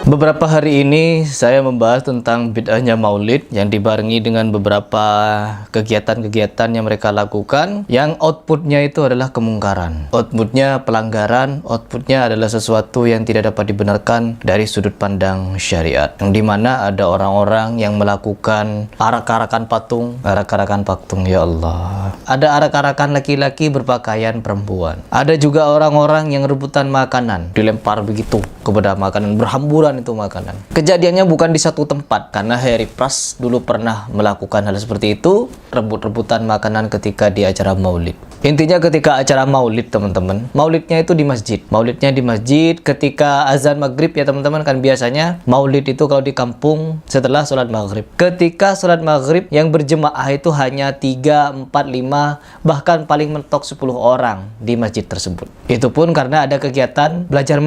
Beberapa hari ini saya membahas tentang bid'ahnya maulid yang dibarengi dengan beberapa kegiatan-kegiatan yang mereka lakukan yang outputnya itu adalah kemungkaran, outputnya pelanggaran, outputnya adalah sesuatu yang tidak dapat dibenarkan dari sudut pandang syariat, yang dimana ada orang-orang yang melakukan arak-arakan patung, ya Allah, ada arak-arakan laki-laki berpakaian perempuan, ada juga orang-orang yang rebutan makanan, dilempar begitu kepada makanan, berhamburan itu makanan. Kejadiannya bukan di satu tempat, karena Harry Pras dulu pernah melakukan hal seperti itu, rebut-rebutan makanan ketika di acara maulid. Intinya ketika acara maulid, teman-teman, maulidnya itu di masjid. Maulidnya di masjid ketika azan maghrib, ya teman-teman, kan biasanya maulid itu kalau di kampung setelah sholat maghrib. Ketika sholat maghrib yang berjemaah itu hanya 3, 4, 5, bahkan paling mentok 10 orang di masjid tersebut. Itu pun karena ada kegiatan belajar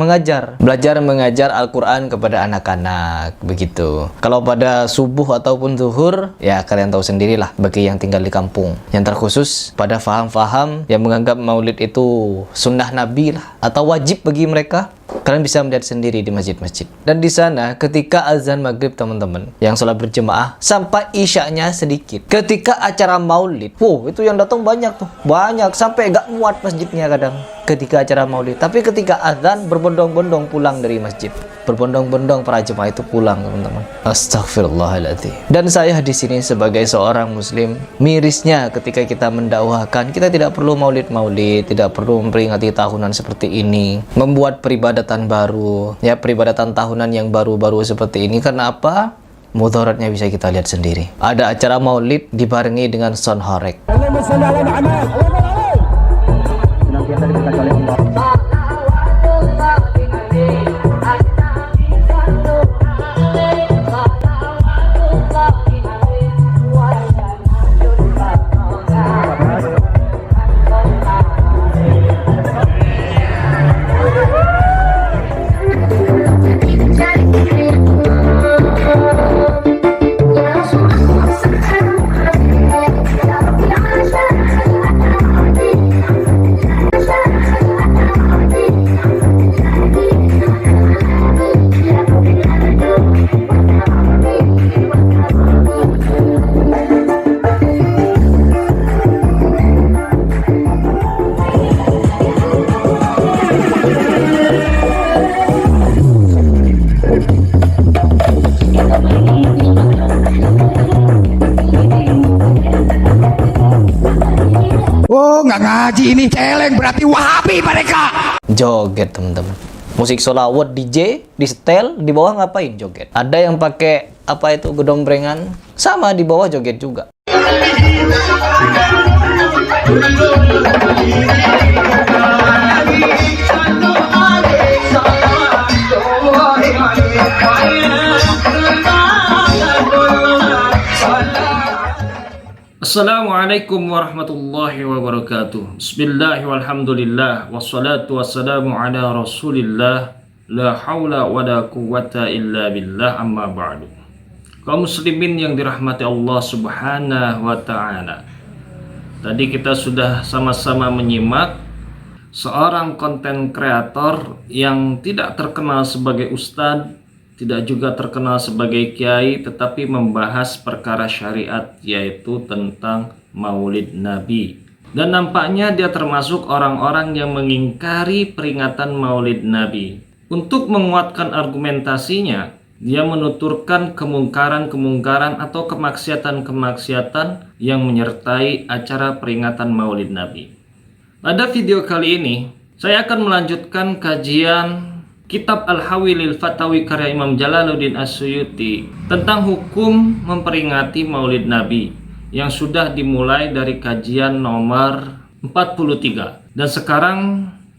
mengajar Al-Quran kepada anak-anak, begitu. Kalau pada subuh ataupun zuhur, ya kalian tahu sendirilah bagi yang tinggal di kampung. Yang terkhusus pada faham-faham yang menganggap maulid itu sunnah Nabi lah, atau wajib bagi mereka, kalian bisa melihat sendiri di masjid-masjid. Dan di sana ketika azan maghrib, teman-teman, yang sholat berjemaah sampai isyaknya sedikit. Ketika acara maulid, itu yang datang banyak tuh, banyak sampai gak muat masjidnya kadang ketika acara maulid. Tapi ketika azan berbondong-bondong pulang dari masjid, berbondong-bondong para jemaah itu pulang, teman-teman. Astagfirullahaladzim. Dan saya di sini sebagai seorang muslim, mirisnya ketika kita mendakwahkan, kita tidak perlu maulid-maulid, tidak perlu memperingati tahunan seperti ini, membuat peribadatan baru, ya peribadatan tahunan yang baru-baru seperti ini. Karena apa? Mudaratnya bisa kita lihat sendiri. Ada acara maulid dibarengi dengan sound horeg. Oh, nggak ngaji ini, celeng, berarti Wahabi mereka. Joget, teman-teman. Musik solawat DJ di setel, di bawah ngapain? Joget. Ada yang pakai apa itu, gedombrengan, sama di bawah joget juga. Assalamualaikum warahmatullahi wabarakatuh. Bismillah walhamdulillah wassalatu wassalamu ala rasulillah, la hawla wa la quwwata illa billah, amma ba'du. Kaum muslimin yang dirahmati Allah subhanahu wa ta'ala, tadi kita sudah sama-sama menyimak seorang konten kreator yang tidak terkenal sebagai ustadz, tidak juga terkenal sebagai kiai, tetapi membahas perkara syariat, yaitu tentang maulid Nabi. Dan nampaknya dia termasuk orang-orang yang mengingkari peringatan maulid Nabi. Untuk menguatkan argumentasinya, dia menuturkan kemungkaran-kemungkaran atau kemaksiatan-kemaksiatan yang menyertai acara peringatan maulid Nabi. Pada video kali ini, saya akan melanjutkan kajian Kitab Al-Hawi lil Fatawi karya Imam Jalaluddin As-Suyuti tentang hukum memperingati maulid Nabi yang sudah dimulai dari kajian nomor 43 dan sekarang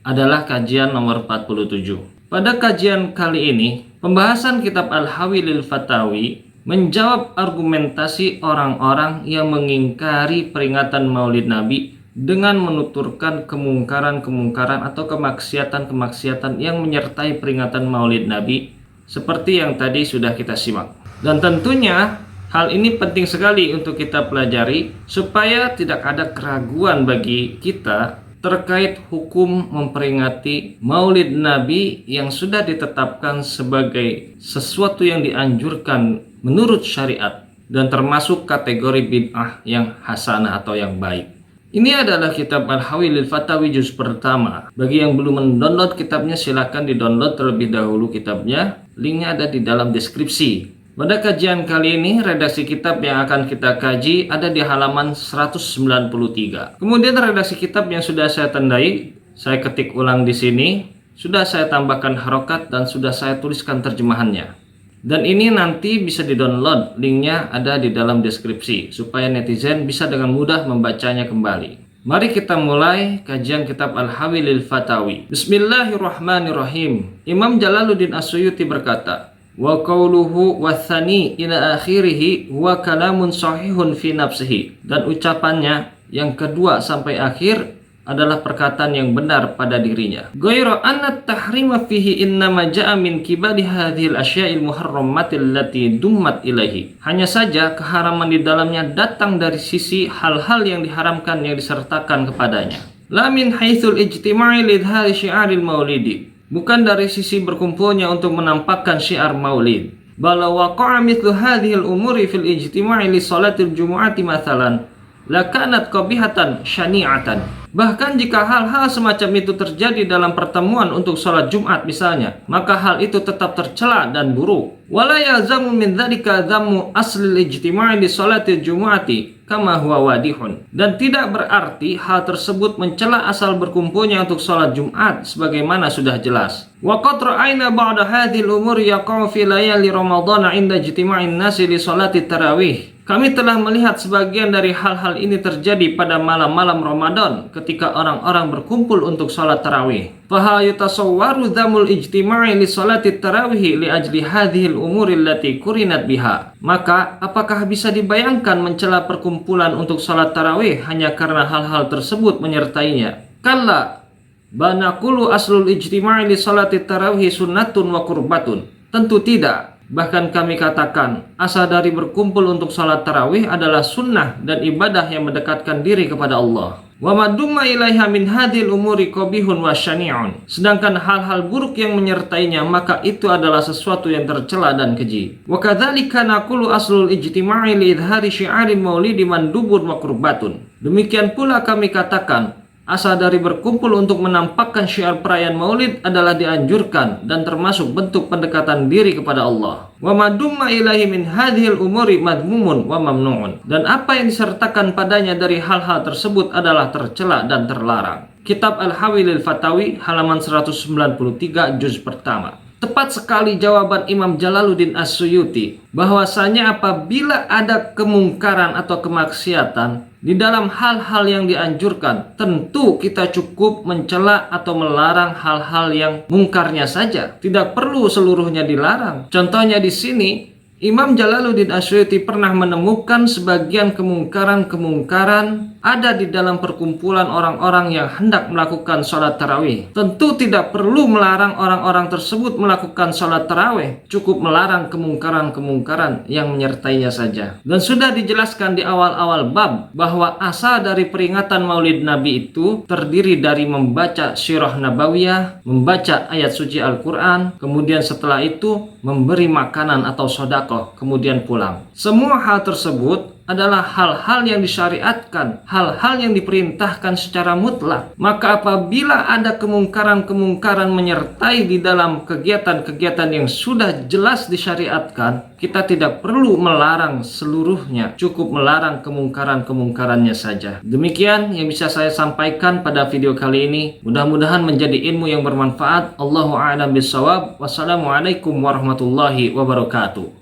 adalah kajian nomor 47. Pada kajian kali ini, pembahasan Kitab Al-Hawi lil Fatawi menjawab argumentasi orang-orang yang mengingkari peringatan maulid Nabi dengan menuturkan kemungkaran-kemungkaran atau kemaksiatan-kemaksiatan yang menyertai peringatan maulid Nabi seperti yang tadi sudah kita simak. Dan tentunya hal ini penting sekali untuk kita pelajari supaya tidak ada keraguan bagi kita terkait hukum memperingati Maulid Nabi yang sudah ditetapkan sebagai sesuatu yang dianjurkan menurut syariat dan termasuk kategori bid'ah yang hasanah atau yang baik. Ini adalah kitab Al-Hawi lil Fatawi juz pertama. Bagi yang belum mendownload kitabnya, silakan di-download terlebih dahulu kitabnya. Linknya ada di dalam deskripsi. Pada kajian kali ini, redaksi kitab yang akan kita kaji ada di halaman 193. Kemudian redaksi kitab yang sudah saya tandai, saya ketik ulang di sini, sudah saya tambahkan harokat dan sudah saya tuliskan terjemahannya. Dan ini nanti bisa di-download, linknya ada di dalam deskripsi, supaya netizen bisa dengan mudah membacanya kembali. Mari kita mulai kajian kitab Al-Hawi lil Fatawi. Bismillahirrahmanirrahim. Imam Jalaluddin As-Suyuti berkata, wa qawluhu wathani ila akhirih wa kalamun sahihun fi nafsihi. Dan ucapannya yang kedua sampai akhir adalah perkataan yang benar pada dirinya. Ghairu anna tahrima fihi innama ja'a min kibali hadhil asya'il muharramatil lati dummat ilaihi. Hanya saja keharaman di dalamnya datang dari sisi hal-hal yang diharamkan yang disertakan kepadanya. La min haitsul ijtima'i lidhari syiaril maulidi. Bukan dari sisi berkumpulnya untuk menampakkan syiar maulid. Bala waqa'a mithlu hadhil umuri fil ijtima'i li salatil jumu'ati mathalan la kanat qabihatan syani'atan. Bahkan jika hal-hal semacam itu terjadi dalam pertemuan untuk sholat Jumat misalnya, maka hal itu tetap tercela dan buruk. Wala yalzamu min dzalika dhammu aslil ijtima'i li sholatil jumu'ati kama huwa wadihun. Dan tidak berarti hal tersebut mencela asal berkumpulnya untuk sholat Jumat sebagaimana sudah jelas. Wa qad ra'ayna ba'da hadhil umuri yaqa'u fi layali ramadhan 'inda ijtima'in nasi li sholati tarawih. Kami telah melihat sebagian dari hal-hal ini terjadi pada malam-malam Ramadan ketika orang-orang berkumpul untuk sholat tarawih. Faha yutasawwaru dhamul ijtima'i li sholati tarawih li ajli hadhil umuri allati kurinat biha. Maka apakah bisa dibayangkan mencela perkumpulan untuk sholat tarawih hanya karena hal-hal tersebut menyertainya? Kalla banaqulu aslul ijtima'i li sholati tarawih sunnatun wa qurbatun. Tentu tidak. Bahkan kami katakan, asal dari berkumpul untuk salat tarawih adalah sunnah dan ibadah yang mendekatkan diri kepada Allah. Wa madumma ilaiha min hadhil umuri qabihun wa syani'un. Sedangkan hal-hal buruk yang menyertainya, maka itu adalah sesuatu yang tercela dan keji. Wa kadzalika naqulu aslul ijtima'i li idhari syi'aril maulidi mandubun wa qurbatun. Demikian pula kami katakan, asal dari berkumpul untuk menampakkan syiar perayaan maulid adalah dianjurkan dan termasuk bentuk pendekatan diri kepada Allah. Wa madumma ilahi min hadhil umuri madmumun wa mamnu'un. Dan apa yang disertakan padanya dari hal-hal tersebut adalah tercela dan terlarang. Kitab Al-Hawi lil Fatawi halaman 193 juz pertama. Tepat sekali jawaban Imam Jalaluddin As-Suyuti bahwasanya apabila ada kemungkaran atau kemaksiatan di dalam hal-hal yang dianjurkan, tentu kita cukup mencela atau melarang hal-hal yang mungkarnya saja. Tidak perlu seluruhnya dilarang. Contohnya di sini, Imam Jalaluddin As-Suyuti pernah menemukan sebagian kemungkaran ada di dalam perkumpulan orang-orang yang hendak melakukan sholat tarawih. Tentu tidak perlu melarang orang-orang tersebut melakukan sholat tarawih, cukup melarang kemungkaran-kemungkaran yang menyertainya saja. Dan sudah dijelaskan di awal-awal bab bahwa asal dari peringatan Maulid Nabi itu terdiri dari membaca sirah nabawiyah, membaca ayat suci Al-Quran, kemudian setelah itu memberi makanan atau sedekah, kemudian pulang. Semua hal tersebut adalah hal-hal yang disyariatkan, hal-hal yang diperintahkan secara mutlak. Maka apabila ada kemungkaran-kemungkaran menyertai di dalam kegiatan-kegiatan yang sudah jelas disyariatkan, kita tidak perlu melarang seluruhnya, cukup melarang kemungkaran-kemungkarannya saja. Demikian yang bisa saya sampaikan pada video kali ini. Mudah-mudahan menjadi ilmu yang bermanfaat. Allahu a'lam bishawab. Wassalamualaikum warahmatullahi wabarakatuh.